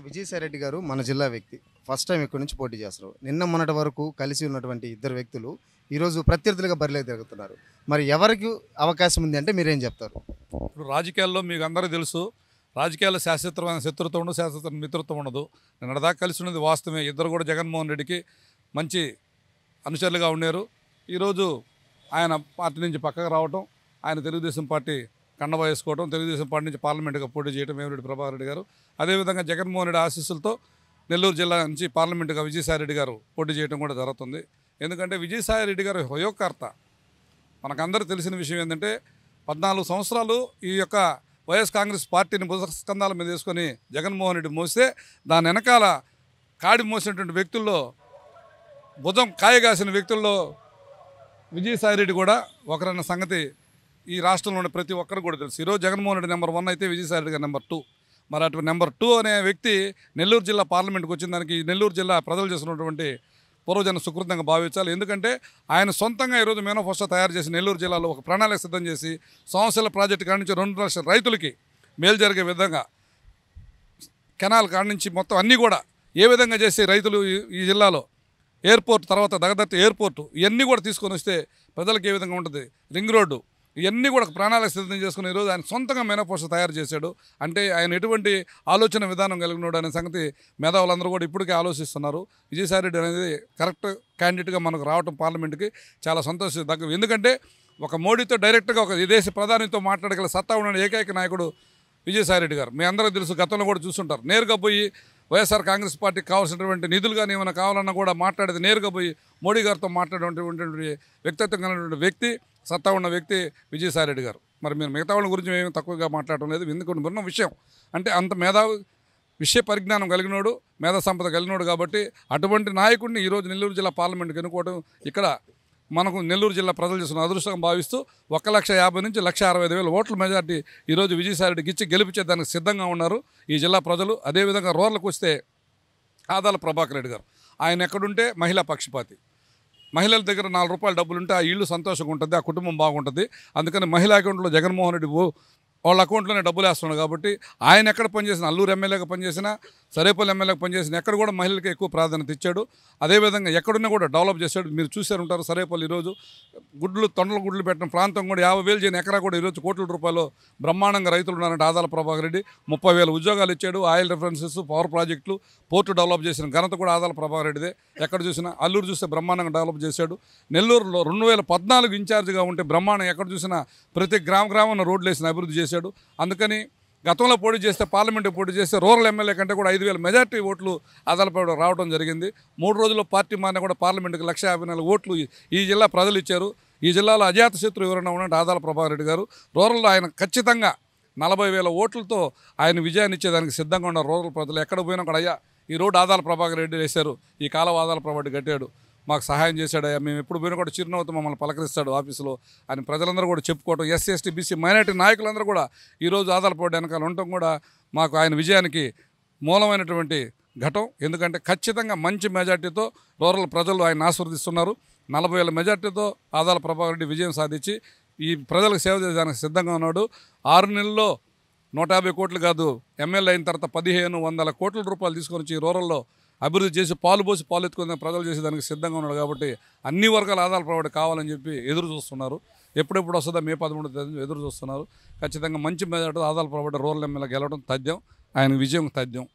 విజయసాయిరెడ్డి గారు మన జిల్లా వ్యక్తి. ఫస్ట్ టైం ఇక్కడి నుంచి పోటీ చేస్తున్నారు. నిన్న మొన్నటి వరకు కలిసి ఉన్నటువంటి ఇద్దరు వ్యక్తులు ఈరోజు ప్రత్యర్థులుగా బరిలోకి తిరుగుతున్నారు. మరి ఎవరికి అవకాశం ఉంది అంటే మీరేం చెప్తారు? ఇప్పుడు రాజకీయాల్లో మీకు అందరికీ తెలుసు, రాజకీయాల్లో శాశ్వతమైన శత్రుత్వం ఉండదు, శాశ్వత మిత్రత్వం ఉండదు. నిన్నటిదాకా కలిసి ఉన్నది వాస్తవమే. ఇద్దరు కూడా జగన్మోహన్ రెడ్డికి మంచి అనుచరులుగా ఉన్నారు. ఈరోజు ఆయన పార్టీ నుంచి పక్కకు రావటం, ఆయన తెలుగుదేశం పార్టీ కండవ వేసుకోవడం, తెలుగుదేశం పార్టీ నుంచి పార్లమెంటుగా పోటీ చేయడం వేమిరెడ్డి ప్రభాకర్ రెడ్డి గారు. అదేవిధంగా జగన్మోహన్ రెడ్డి ఆశీస్సులతో నెల్లూరు జిల్లా నుంచి పార్లమెంటుగా విజయసాయిరెడ్డి గారు పోటీ చేయడం కూడా జరుగుతుంది. ఎందుకంటే విజయసాయిరెడ్డి గారు హయోకర్త. మనకందరూ తెలిసిన విషయం ఏంటంటే 14 సంవత్సరాలు ఈ యొక్క వైఎస్ కాంగ్రెస్ పార్టీని భుజస్కంధాల మీద వేసుకొని జగన్మోహన్ రెడ్డి మోస్తే దాని వెనకాల కాడి మోసినటువంటి వ్యక్తుల్లో, భుజం కాయగాసిన వ్యక్తుల్లో విజయసాయిరెడ్డి కూడా ఒకరన్న సంగతి ఈ రాష్ట్రంలోని ప్రతి ఒక్కరు కూడా తెలుసు. ఈరోజు జగన్మోహన్ రెడ్డి నెంబర్ 1 అయితే విజయసాయిరెడ్డి గారు నెంబర్ 2. మరి అటు నెంబర్ 2 అనే వ్యక్తి నెల్లూరు జిల్లా పార్లమెంట్కి వచ్చిన దానికి నెల్లూరు జిల్లా ప్రజలు చేసినటువంటి పూర్వజన సుకృతంగా భావించాలి. ఎందుకంటే ఆయన సొంతంగా ఈరోజు మేనిఫెస్టో తయారు చేసి నెల్లూరు జిల్లాలో ఒక ప్రణాళిక సిద్ధం చేసి సంవత్సరాల ప్రాజెక్టు కాడి నుంచి 2 లక్షల రైతులకి మేలు జరిగే విధంగా కెనాల్ కాడి నుంచి మొత్తం అన్నీ కూడా ఏ విధంగా చేసి రైతులు ఈ జిల్లాలో ఎయిర్పోర్ట్, తర్వాత దగదత్తి ఎయిర్పోర్టు, ఇవన్నీ కూడా తీసుకొని వస్తే ప్రజలకు ఏ విధంగా ఉంటుంది, రింగ్ రోడ్డు, ఇవన్నీ కూడా ప్రణాళిక సిద్ధం చేసుకుని ఈరోజు ఆయన సొంతంగా మేనిఫెస్టో తయారు చేశాడు. అంటే ఆయన ఎటువంటి ఆలోచన విధానం కలిగినాడు అనే సంగతి మేధావులందరూ కూడా ఇప్పటికే ఆలోచిస్తున్నారు. విజయసాయిరెడ్డి అనేది కరెక్ట్ క్యాండిడేట్గా మనకు రావటం పార్లమెంట్కి చాలా సంతోషదగ్గ. ఎందుకంటే ఒక మోడీతో డైరెక్ట్గా ఒక దేశ ప్రధానితో మాట్లాడగల సత్తా ఉన్న ఏకైక నాయకుడు విజయసాయిరెడ్డి గారు. మీ అందరికీ తెలుసు, గతంలో కూడా చూస్తుంటారు. నేరుగా పోయి వైఎస్ఆర్ కాంగ్రెస్ పార్టీకి కావాల్సినటువంటి నిధులు కానీ ఏమైనా కావాలన్నా కూడా మాట్లాడేది నేరుగా పోయి మోడీ గారితో మాట్లాడేటువంటి వ్యక్తిత్వం కలిగినటువంటి వ్యక్తి, సత్తా ఉన్న వ్యక్తి విజయసాయిరెడ్డి గారు. మరి మీరు మిగతా వాళ్ళ గురించి ఏమీ తక్కువగా మాట్లాడటం లేదు. ఎందుకంటే ఉన్న విషయం అంటే అంత మేధావి, విషయ పరిజ్ఞానం కలిగినోడు, మేధా సంపద కలిగినోడు కాబట్టి అటువంటి నాయకుడిని ఈరోజు నెల్లూరు జిల్లా పార్లమెంట్కి ఎన్నుకోవడం ఇక్కడ మనకు నెల్లూరు జిల్లా ప్రజలు చేసిన అదృష్టంగా భావిస్తూ 1,50,000 నుంచి 1,65,000 ఓట్ల మెజార్టీ ఈరోజు విజయసాయిరెడ్డికి ఇచ్చి గెలిపించేదానికి సిద్ధంగా ఉన్నారు ఈ జిల్లా ప్రజలు. అదేవిధంగా రూరల్కి వస్తే ఆదాల ప్రభాకర్ రెడ్డి గారు, ఆయన ఎక్కడుంటే మహిళా పక్షపాతి. మహిళల దగ్గర 4 రూపాయల డబ్బులు ఉంటే ఆ ఇల్లు సంతోషంగా ఉంటుంది, ఆ కుటుంబం బాగుంటుంది. అందుకని మహిళా అకౌంట్లో జగన్మోహన్ రెడ్డి వాళ్ళ అకౌంట్లోనే డబ్బులు వేస్తున్నాడు కాబట్టి ఆయన ఎక్కడ పనిచేసిన, అల్లూరు ఎమ్మెల్యేగా పనిచేసినా, సరేపల్లి ఎమ్మెల్యేగా పనిచేసిన ఎక్కడ కూడా మహిళలకు ఎక్కువ ప్రాధాన్యత ఇచ్చాడు. అదేవిధంగా ఎక్కడున్నా కూడా డెవలప్ చేశాడు. మీరు చూసారు ఉంటారు, సరేపల్లి ఈరోజు తొండల గుడ్లు పెట్టిన ప్రాంతం కూడా 50,000 చేయని ఎకరా కూడా ఈరోజు కోట్ల రూపాయలు బ్రహ్మాండంగా రైతులు ఉన్నారంటే ఆదాల ప్రభాకర్ రెడ్డి 30,000 ఉద్యోగాలు ఇచ్చాడు. ఆయిల్ రిఫరెన్సెస్, పవర్ ప్రాజెక్టులు, పోర్టు డెవలప్ చేసిన ఘనత కూడా ఆదాల ప్రభాకర్ రెడ్డిదే. ఎక్కడ చూసినా అల్లూరు చూస్తే బ్రహ్మాండంగా డెవలప్ చేశాడు. నెల్లూరులో 2014 ఇన్ఛార్జిగా ఉంటే బ్రహ్మాండంగా ఎక్కడ చూసినా ప్రతి గ్రామాన్ని రోడ్లు వేసిన అభివృద్ధి చేశాడు. అందుకని గతంలో పోటీ చేస్తే, పార్లమెంటు పోటీ చేస్తే రూరల్ ఎమ్మెల్యే కంటే కూడా 5,000 మెజార్టీ ఓట్లు ఆదాలపై రావడం జరిగింది. 3 రోజుల్లో పార్టీ మారిన కూడా పార్లమెంటుకి 1,54,000 ఓట్లు ఈ జిల్లా ప్రజలు ఇచ్చారు. ఈ జిల్లాలో అజాత శత్రు ఎవరైనా ఉన్నట్టు ఆదాల ప్రభాకర్ రెడ్డి గారు. రూరల్లో ఆయన ఖచ్చితంగా 40,000 ఓట్లతో ఆయన విజయాన్ని ఇచ్చేదానికి సిద్ధంగా ఉన్నారు రూరల్ ప్రజలు. ఎక్కడ పోయినా కూడా అయ్యా ఈ రోడ్డు ఆదాల ప్రభాకర్ రెడ్డి వేశారు, ఈ కాలువ ఆదాల ప్రభాకర్ రెడ్డి కట్టాడు, మాకు సహాయం చేశాడయ్యా, మేము ఎప్పుడు పోయినా కూడా చిరునవ్వుతో మమ్మల్ని పలకరిస్తాడు ఆఫీసులో అని ప్రజలందరూ కూడా చెప్పుకోవడం, ఎస్సీ ఎస్టీ బీసీ మైనార్టీ నాయకులందరూ కూడా ఈరోజు ఆదాలపడి వెనకాల ఉండటం కూడా మాకు ఆయన విజయానికి మూలమైనటువంటి ఘటం. ఎందుకంటే ఖచ్చితంగా మంచి మెజార్టీతో రూరల్ ప్రజలు ఆయన ఆశీర్వదిస్తున్నారు. 40,000 మెజార్టీతో ఆదాల ప్రభాకర్ రెడ్డి విజయం సాధించి ఈ ప్రజలకు సేవ చేయడానికి సిద్ధంగా ఉన్నాడు. 6 నెలల్లో 150 కోట్లు కాదు, ఎమ్మెల్యే అయిన తర్వాత 1,500 కోట్ల రూపాయలు తీసుకొని వచ్చి రూరల్లో అభివృద్ధి చేసి పాలు పోసి పాలు ఎత్తుకుని ప్రజలు చేసేదానికి సిద్ధంగా ఉన్నాడు. కాబట్టి అన్ని వర్గాల ఆదాల ప్రభావం కావాలని చెప్పి ఎదురు చూస్తున్నారు. ఎప్పుడెప్పుడు వస్తుందో మే 13 ఎదురు చూస్తున్నారు. ఖచ్చితంగా మంచి మెజార్టీ ఆదాల ప్రభావం రూరల్ ఎమ్మెల్యే గెలవడం తథ్యం, ఆయన విజయం తథ్యం.